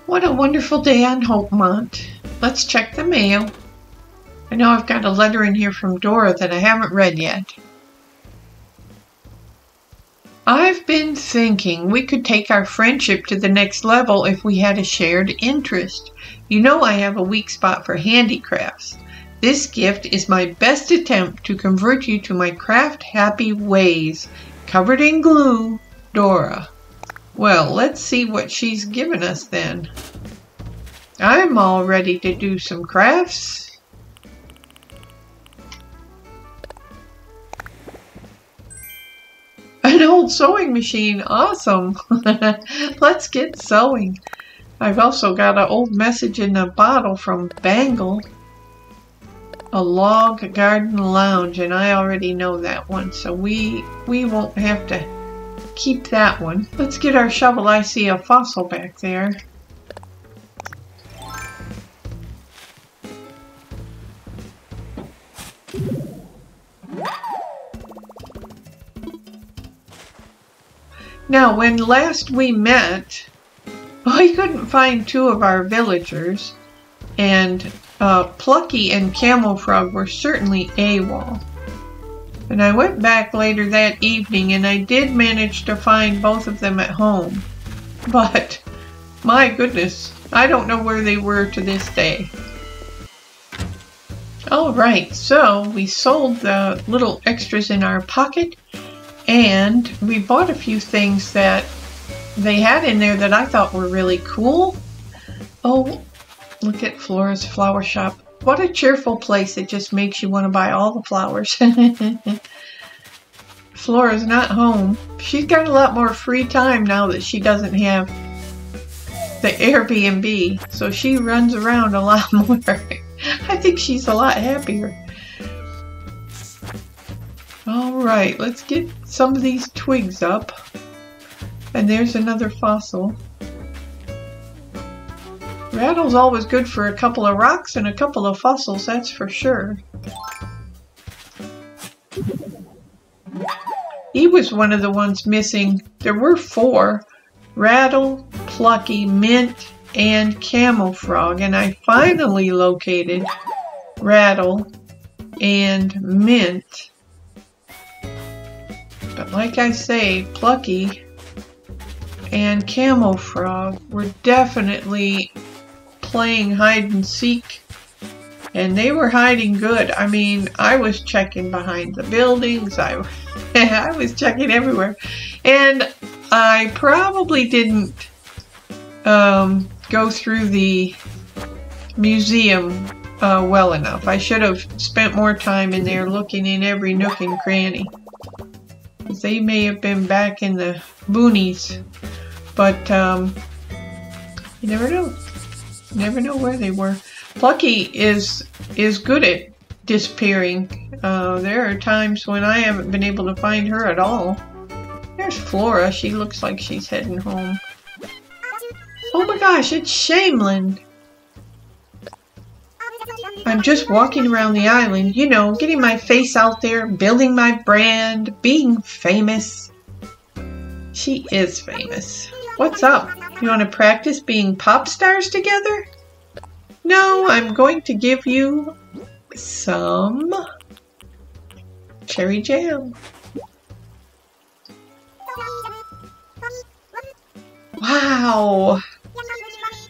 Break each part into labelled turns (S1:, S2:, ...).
S1: What a wonderful day on Hopemont. Let's check the mail. I know I've got a letter in here from Dora that I haven't read yet. I've been thinking we could take our friendship to the next level if we had a shared interest. You know I have a weak spot for handicrafts. This gift is my best attempt to convert you to my craft-happy ways. Covered in glue, Dora. Well, let's see what she's given us then. I'm all ready to do some crafts. An old sewing machine, awesome. Let's get sewing. I've also got an old message in a bottle from Bangle. A log garden lounge, and I already know that one, so we won't have to keep that one. Let's get our shovel. I see a fossil back there. Now, when last we met, I couldn't find two of our villagers, and Plucky and Camel Frog were certainly AWOL. And I went back later that evening and I did manage to find both of them at home. But, my goodness, I don't know where they were to this day. Alright, so we sold the little extras in our pocket and we bought a few things that they had in there that I thought were really cool. Oh, look at Flora's flower shop. What a cheerful place. It just makes you want to buy all the flowers. Flora's not home. She's got a lot more free time now that she doesn't have the Airbnb. So she runs around a lot more. I think she's a lot happier. Alright, let's get some of these twigs up. And there's another fossil. Rattle's always good for a couple of rocks and a couple of fossils, that's for sure. He was one of the ones missing. There were 4. Rattle, Plucky, Mint, and Camel Frog. And I finally located Rattle and Mint. But like I say, Plucky and Camel Frog were definitely playing hide and seek, and they were hiding good. I mean, I was checking behind the buildings, I was checking everywhere, and I probably didn't go through the museum well enough. I should have spent more time in there looking in every nook and cranny. They may have been back in the boonies, but you never know. You never know where they were. Plucky is good at disappearing. There are times when I haven't been able to find her at all. There's Flora. She looks like she's heading home. Oh my gosh, it's Shamelin. I'm just walking around the island, you know, getting my face out there, building my brand, being famous. She is famous. What's up? You want to practice being pop stars together? No, I'm going to give you some cherry jam. Wow!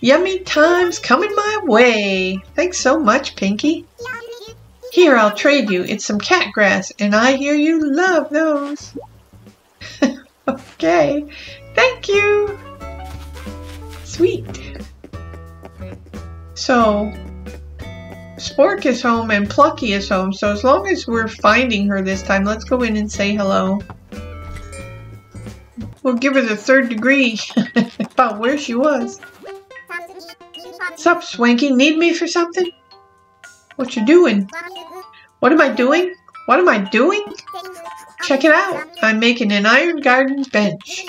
S1: Yummy times coming my way. Thanks so much, Pinky. Here, I'll trade you. It's some cat grass, and I hear you love those. Okay. Thank you. Sweet. So, Spork is home and Plucky is home, so as long as we're finding her this time, let's go in and say hello. We'll give her the 3rd degree about where she was. Sup, Swanky? Need me for something? What you doing? What am I doing? What am I doing? Check it out. I'm making an iron garden bench.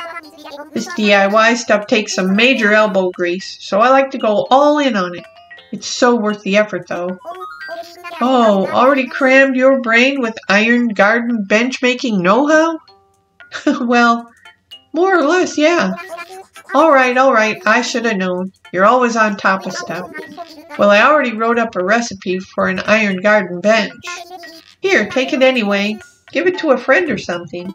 S1: This DIY stuff takes some major elbow grease, so I like to go all in on it. It's so worth the effort, though. Oh, already crammed your brain with iron garden bench making know-how? Well, more or less, yeah. All right, I should have known. You're always on top of stuff. Well, I already wrote up a recipe for an iron garden bench. Here, take it anyway. Give it to a friend or something.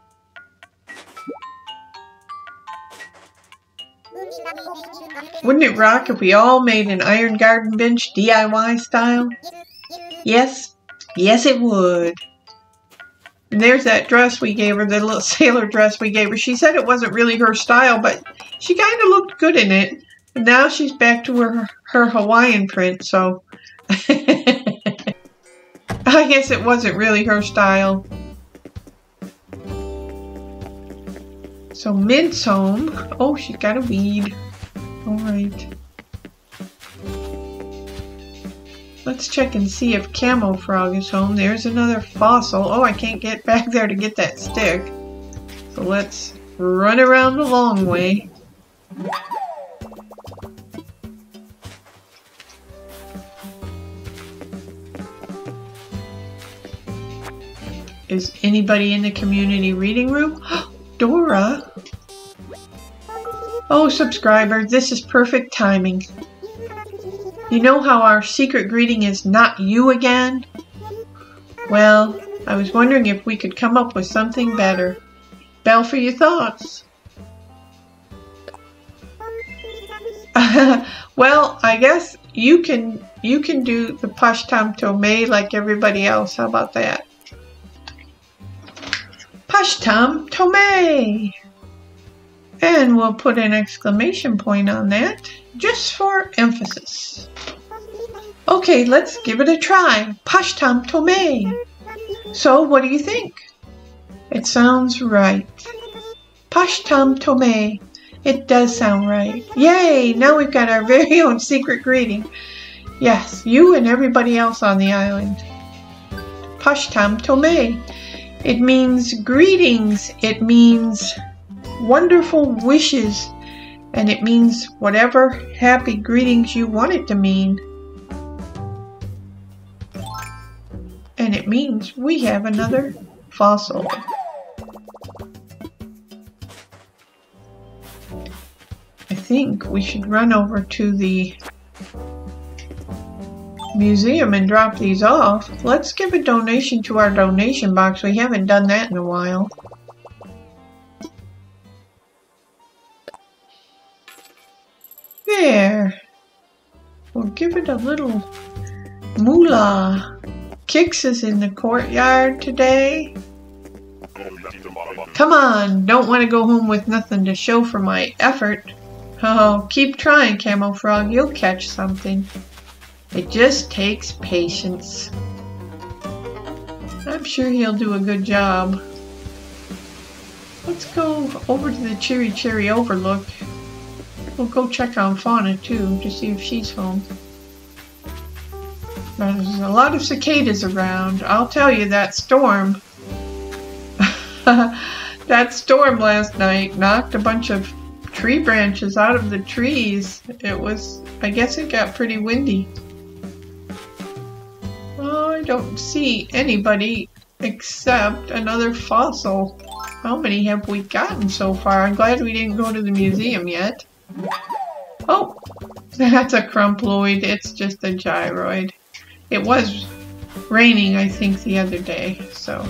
S1: Wouldn't it rock if we all made an iron garden bench DIY style? Yes, it would. And there's that dress we gave her, the little sailor dress we gave her. She said it wasn't really her style, but she kind of looked good in it. And now she's back to her Hawaiian print, so I guess it wasn't really her style. So Mint's home. Oh, she's got a weed. All right. Let's check and see if Camo Frog is home. There's another fossil. Oh, I can't get back there to get that stick. So let's run around the long way. Is anybody in the community reading room? Dora! Oh, subscriber, this is perfect timing. You know how our secret greeting is not you again? Well, I was wondering if we could come up with something better. Bell for your thoughts. Well, I guess you can do the Pashtam Tomei like everybody else. How about that? Pashtam Tomei! And we'll put an exclamation point on that, just for emphasis. Okay, let's give it a try. Pashtam Tomei. So, what do you think? It sounds right. Pashtam Tomei. It does sound right. Yay! Now we've got our very own secret greeting. Yes, you and everybody else on the island. Pashtam Tomei. It means greetings. It means wonderful wishes. And it means whatever happy greetings you want it to mean. And it means we have another fossil. I think we should run over to the museum and drop these off. Let's give a donation to our donation box. We haven't done that in a while. There. We'll give it a little moolah. Kix is in the courtyard today. Come on, don't want to go home with nothing to show for my effort. Oh, keep trying, Camo Frog. You'll catch something. It just takes patience. I'm sure he'll do a good job. Let's go over to the Cherry Overlook. We'll go check on Fauna too, to see if she's home. There's a lot of cicadas around. I'll tell you, that storm. That storm last night knocked a bunch of tree branches out of the trees. It was, I guess it got pretty windy. Oh, I don't see anybody except another fossil. How many have we gotten so far? I'm glad we didn't go to the museum yet. Oh, that's a crumploid. It's just a gyroid. It was raining, I think, the other day, so.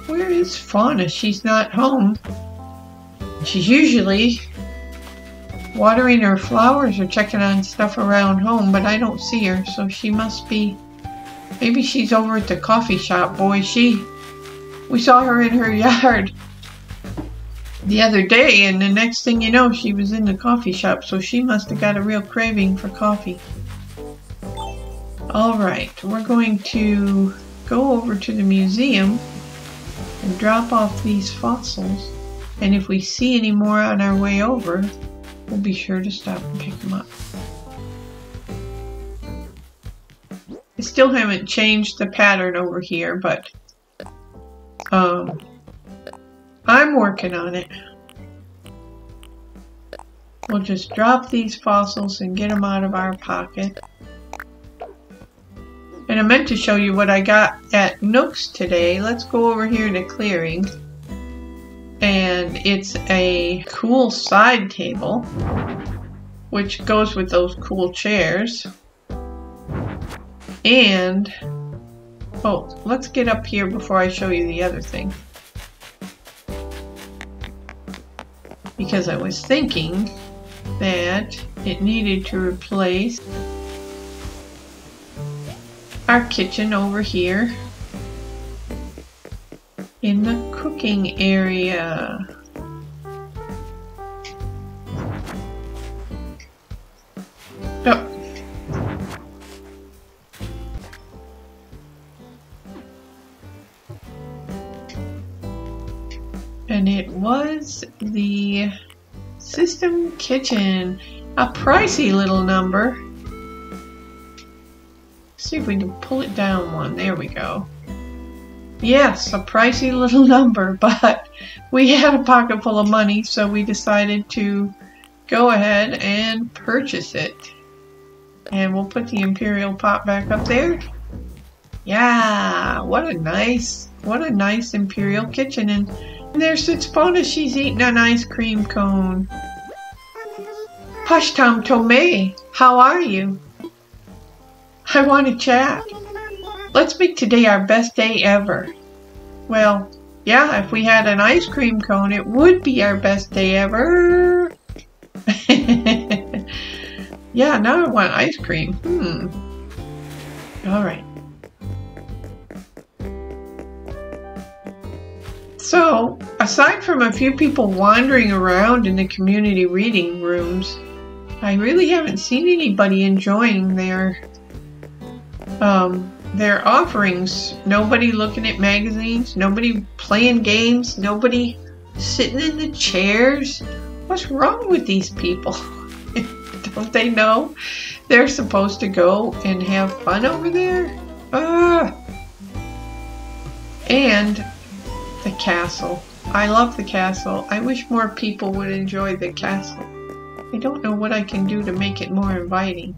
S1: Where is Fauna? She's not home. She's usually watering her flowers or checking on stuff around home, but I don't see her, so she must be. Maybe she's over at the coffee shop. Boy, we saw her in her yard the other day, and the next thing you know, she was in the coffee shop, so she must have got a real craving for coffee. Alright, we're going to go over to the museum and drop off these fossils, and if we see any more on our way over, we'll be sure to stop and pick them up. I still haven't changed the pattern over here, but I'm working on it. We'll just drop these fossils and get them out of our pocket. And I meant to show you what I got at Nook's today. Let's go over here to clearing. and it's a cool side table, which goes with those cool chairs. And, oh, let's get up here before I show you the other thing. Because I was thinking that it needed to replace our kitchen over here in the cooking area. Oh. And it was the system kitchen, a pricey little number. See if we can pull it down one. There we go. Yes, a pricey little number, but we had a pocket full of money, so we decided to go ahead and purchase it. And we'll put the Imperial pot back up there. Yeah, what a nice Imperial kitchen. And there sits Bona, she's eating an ice cream cone. Hush Tom Tomei, how are you? I want to chat. Let's make today our best day ever. Well, yeah, if we had an ice cream cone, it would be our best day ever. Yeah, now I want ice cream. All right. So, aside from a few people wandering around in the community reading rooms, I really haven't seen anybody enjoying their offerings. Nobody looking at magazines, nobody playing games, nobody sitting in the chairs. What's wrong with these people? Don't they know they're supposed to go and have fun over there? And the castle. I love the castle. I wish more people would enjoy the castle. I don't know what I can do to make it more inviting.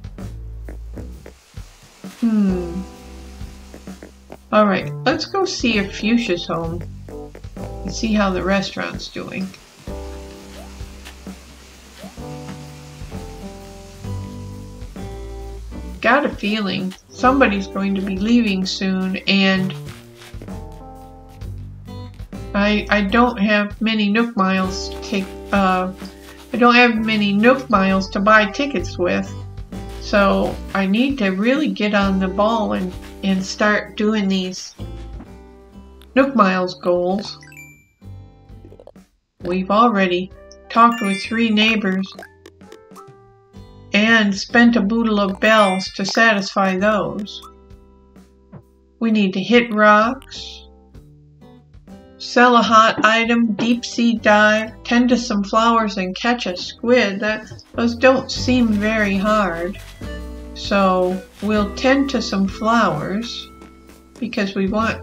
S1: Alright, let's go see if Fuchsia's home and see how the restaurant's doing. Got a feeling somebody's going to be leaving soon, and I don't have many Nook Miles to take. I don't have many Nook Miles to buy tickets with, so I need to really get on the ball and start doing these Nook Miles goals. We've already talked with 3 neighbors and spent a boodle of bells to satisfy those. We need to hit rocks, sell a hot item, deep sea dive, tend to some flowers, and catch a squid. Those don't seem very hard. So we'll tend to some flowers because we want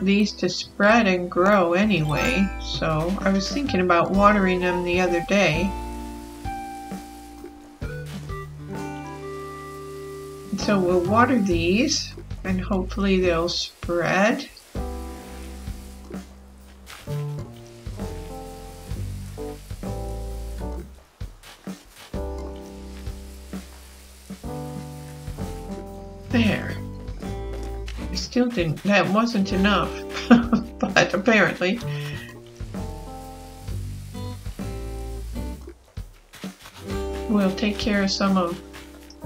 S1: these to spread and grow anyway. So I was thinking about watering them the other day. So we'll water these and hopefully they'll spread. There. Still didn't, that wasn't enough, but apparently. We'll take care of some of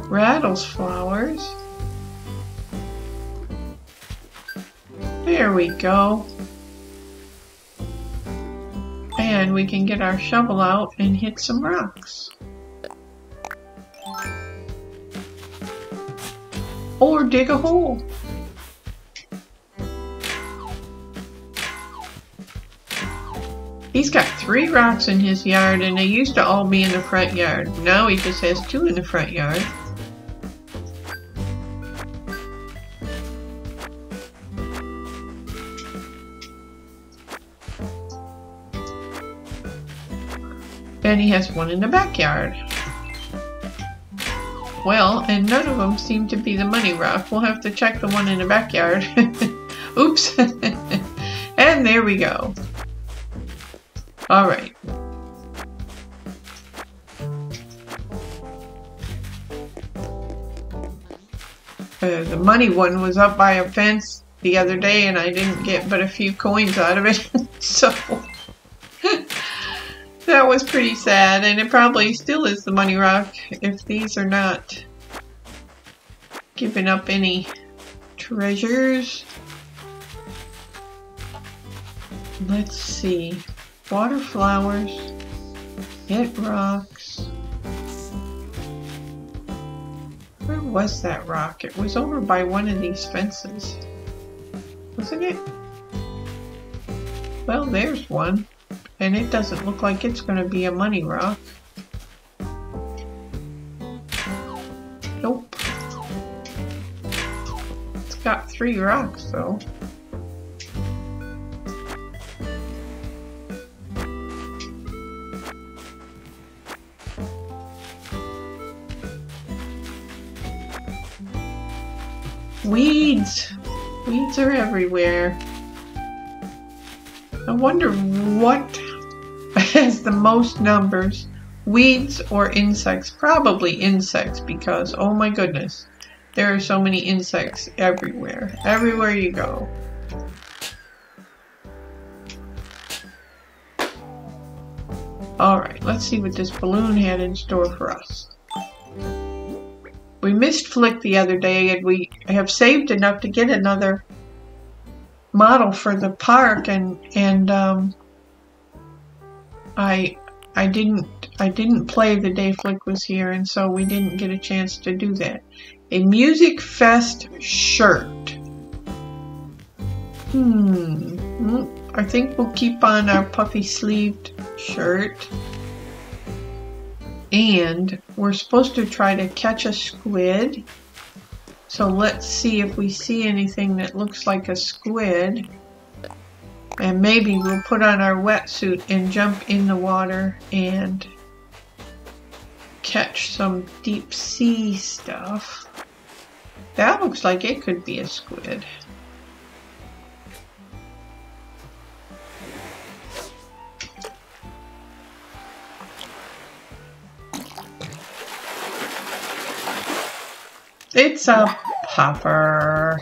S1: Rattle's flowers. There we go. And we can get our shovel out and hit some rocks. Or dig a hole. He's got 3 rocks in his yard, and they used to all be in the front yard. Now he just has 2 in the front yard. And he has 1 in the backyard. Well, and none of them seem to be the money rock. We'll have to check the one in the backyard. Oops. And And there we go. All right. The money one was up by a fence the other day, and I didn't get but a few coins out of it. So that was pretty sad, and it probably still is the money rock if these are not giving up any treasures. Let's see. Water flowers. Hit rocks. Where was that rock? It was over by one of these fences. Wasn't it? Well, there's one. And it doesn't look like it's going to be a money rock. Nope. It's got 3 rocks though. Weeds! Weeds are everywhere. I wonder what has the most numbers, weeds or insects? Probably insects, because oh my goodness, there are so many insects everywhere. Everywhere you go. Alright, let's see what this balloon had in store for us. We missed Flick the other day, and we have saved enough to get another model for the park, and I didn't play the day Flick was here, and so we didn't get a chance to do that. A Music Fest shirt. I think we'll keep on our puffy sleeved shirt. And we're supposed to try to catch a squid. So let's see if we see anything that looks like a squid. And maybe we'll put on our wetsuit and jump in the water and catch some deep sea stuff. That looks like it could be a squid. It's a puffer.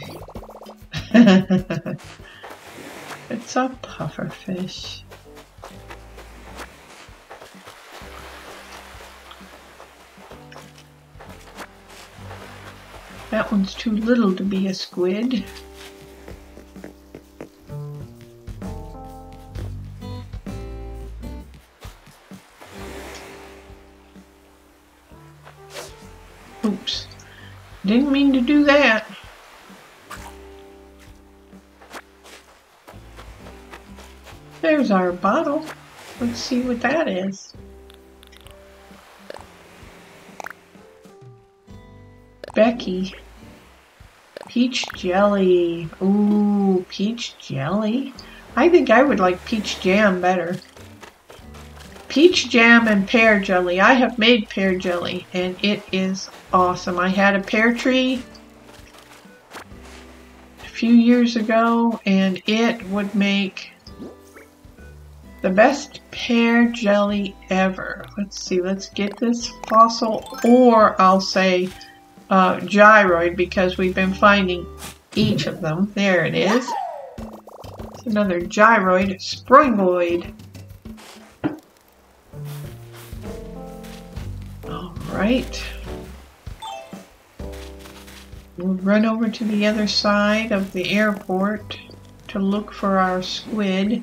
S1: It's a puffer fish. That one's too little to be a squid. Oops. Didn't mean to do that. There's our bottle. Let's see what that is. Becky. Peach jelly. Ooh, peach jelly. I think I would like peach jam better. Peach jam and pear jelly. I have made pear jelly and it is awesome. I had a pear tree a few years ago and it would make the best pear jelly ever. Let's see, let's get this fossil, or I'll say gyroid, because we've been finding each of them. There it is. It's another gyroid, springoid. Right. We'll run over to the other side of the airport to look for our squid.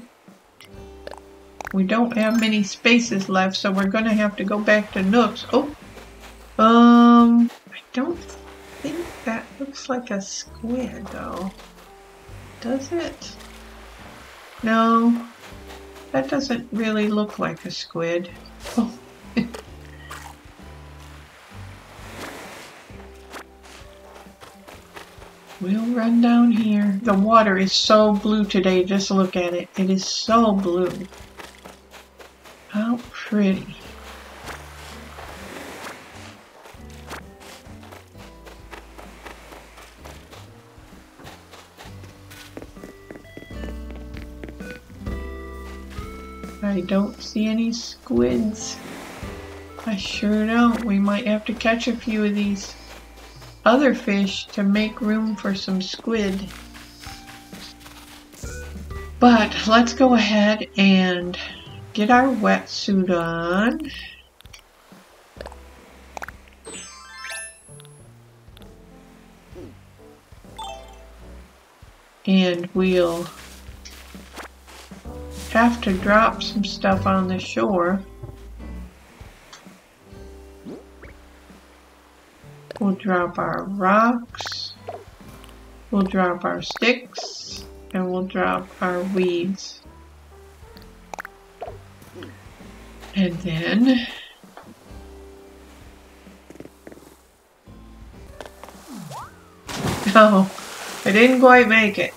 S1: We don't have many spaces left, so we're going to have to go back to Nook's. Oh, I don't think that looks like a squid, though. Does it? No, that doesn't really look like a squid. Oh. We'll run down here. The water is so blue today. Just look at it. It is so blue. How pretty. I don't see any squids. I sure don't. We might have to catch a few of these other fish to make room for some squid. But let's go ahead and get our wetsuit on. And we'll have to drop some stuff on the shore. We'll drop our rocks, we'll drop our sticks, and we'll drop our weeds. And then oh, I didn't quite make it.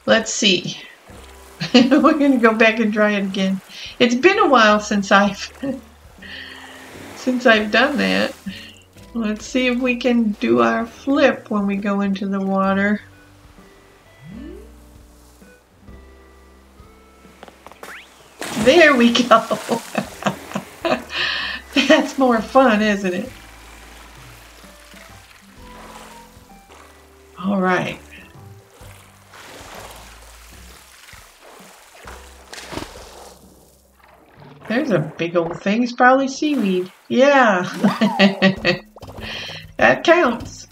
S1: Let's see. We're gonna go back and try it again. It's been a while since I've done that. Let's see if we can do our flip when we go into the water. There we go. That's more fun, isn't it? All right. There's a big old thing. It's probably seaweed. Yeah. That counts.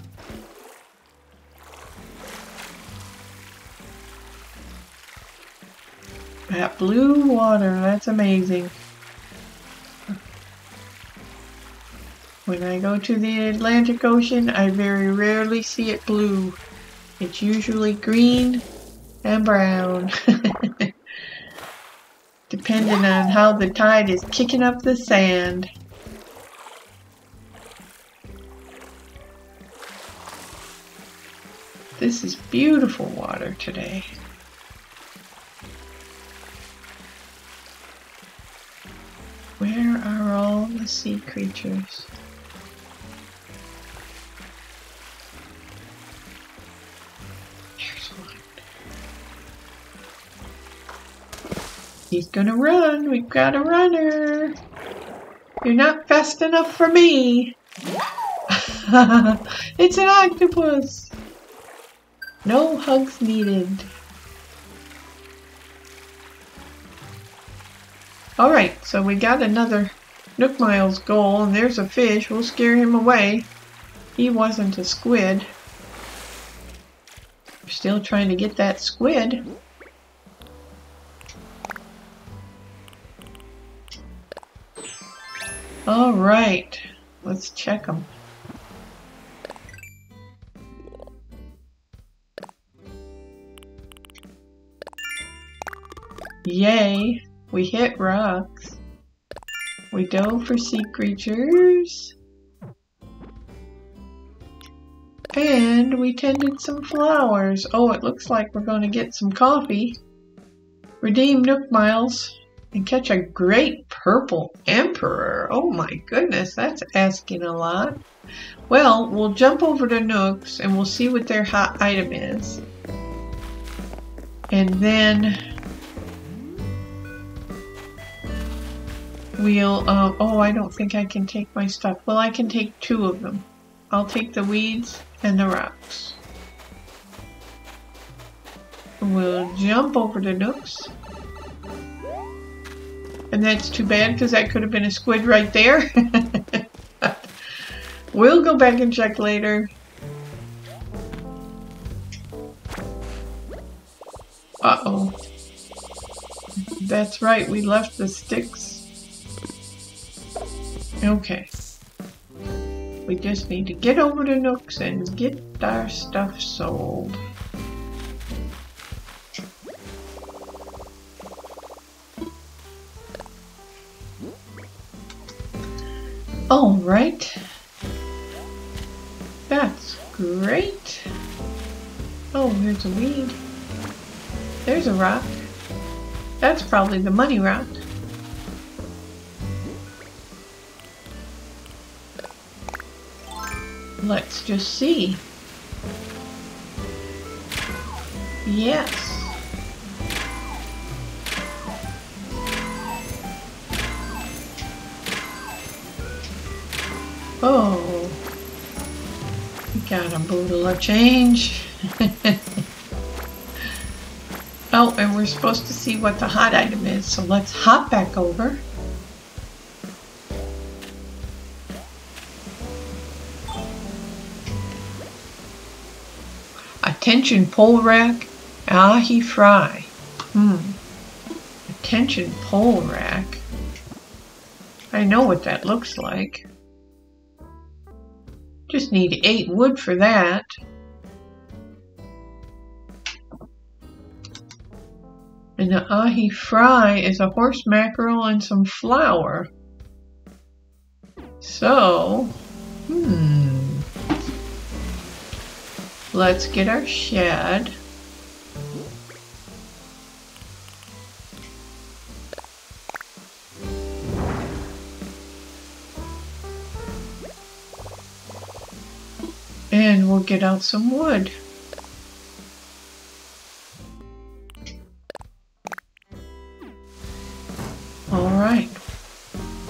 S1: That blue water, that's amazing. When I go to the Atlantic Ocean, I very rarely see it blue. It's usually green and brown. Depending on how the tide is kicking up the sand. This is beautiful water today. Where are all the sea creatures? There's one. He's gonna run. We've got a runner. You're not fast enough for me. It's an octopus. No hugs needed. Alright, so we got another Nook Miles goal, and there's a fish. We'll scare him away. He wasn't a squid. We're still trying to get that squid. Alright, let's check them. Yay, we hit rocks. We dove for sea creatures. And we tended some flowers. Oh, it looks like we're going to get some coffee. Redeem Nook Miles and catch a great purple emperor. Oh my goodness, that's asking a lot. Well, we'll jump over to Nook's and we'll see what their hot item is. And then we'll, oh, I don't think I can take my stuff. Well, I can take two of them. I'll take the weeds and the rocks. We'll jump over to Nook's. And that's too bad because that could have been a squid right there. We'll go back and check later. Uh-oh. That's right, we left the sticks. Okay. We just need to get over to Nook's and get our stuff sold. All right. That's great. Oh, there's a weed. There's a rock. That's probably the money rock. Let's just see. Yes. Oh, we got a boodle of change. Oh, and we're supposed to see what the hot item is, so let's hop back over. Attention pole rack, ahi fry. Attention pole rack. I know what that looks like. Just need 8 wood for that. And the ahi fry is a horse mackerel and some flour. So, let's get our shed. And we'll get out some wood. Alright,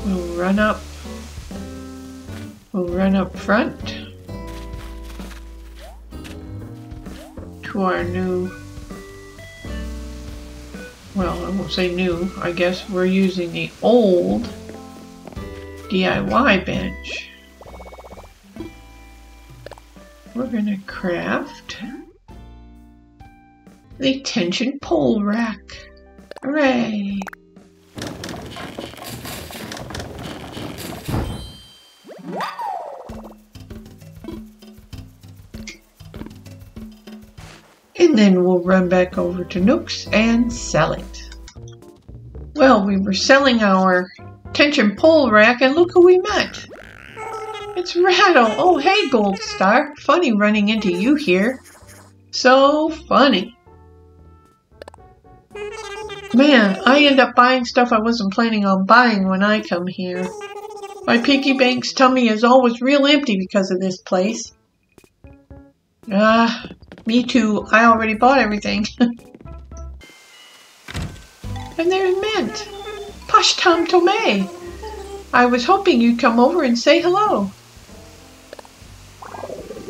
S1: we'll run up front to our new, well, I won't say new, I guess we're using the old DIY bench. We're gonna craft the tension pole rack. Hooray! And then we'll run back over to Nooks and sell it. Well, we were selling our tension pole rack and look who we met. It's Rattle. Oh, hey, Gold Star. Funny running into you here. So funny. Man, I end up buying stuff I wasn't planning on buying when I come here. My piggy bank's tummy is always real empty because of this place. Me too. I already bought everything. And there's Mint. Posh Tom Tomei. I was hoping you'd come over and say hello.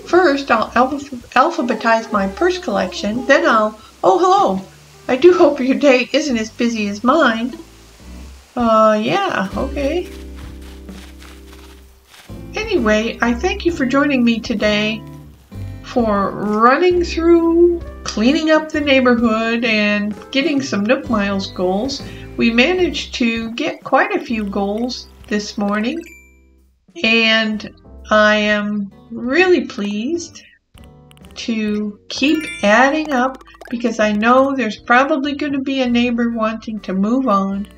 S1: First, I'll alphabetize my purse collection. Then oh, hello. I do hope your day isn't as busy as mine. Yeah, okay. Anyway, I thank you for joining me today for running through, cleaning up the neighborhood, and getting some Nook Miles goals. We managed to get quite a few goals this morning, and I am really pleased to keep adding up because I know there's probably going to be a neighbor wanting to move on.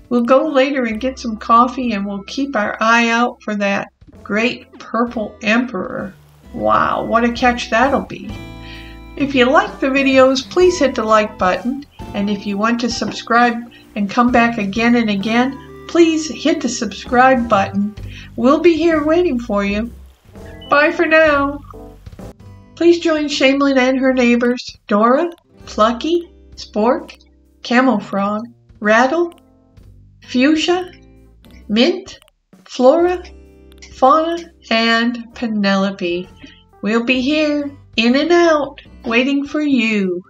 S1: We'll go later and get some coffee, and we'll keep our eye out for that great purple emperor. Wow, what a catch that'll be. If you like the videos, please hit the like button. And if you want to subscribe and come back again and again, please hit the subscribe button. We'll be here waiting for you. Bye for now. Please join Shamelin and her neighbors, Dora, Plucky, Spork, Camel Frog, Rattle, Fuchsia, Mint, Flora, Fauna, and Penelope. We'll be here, in and out, waiting for you.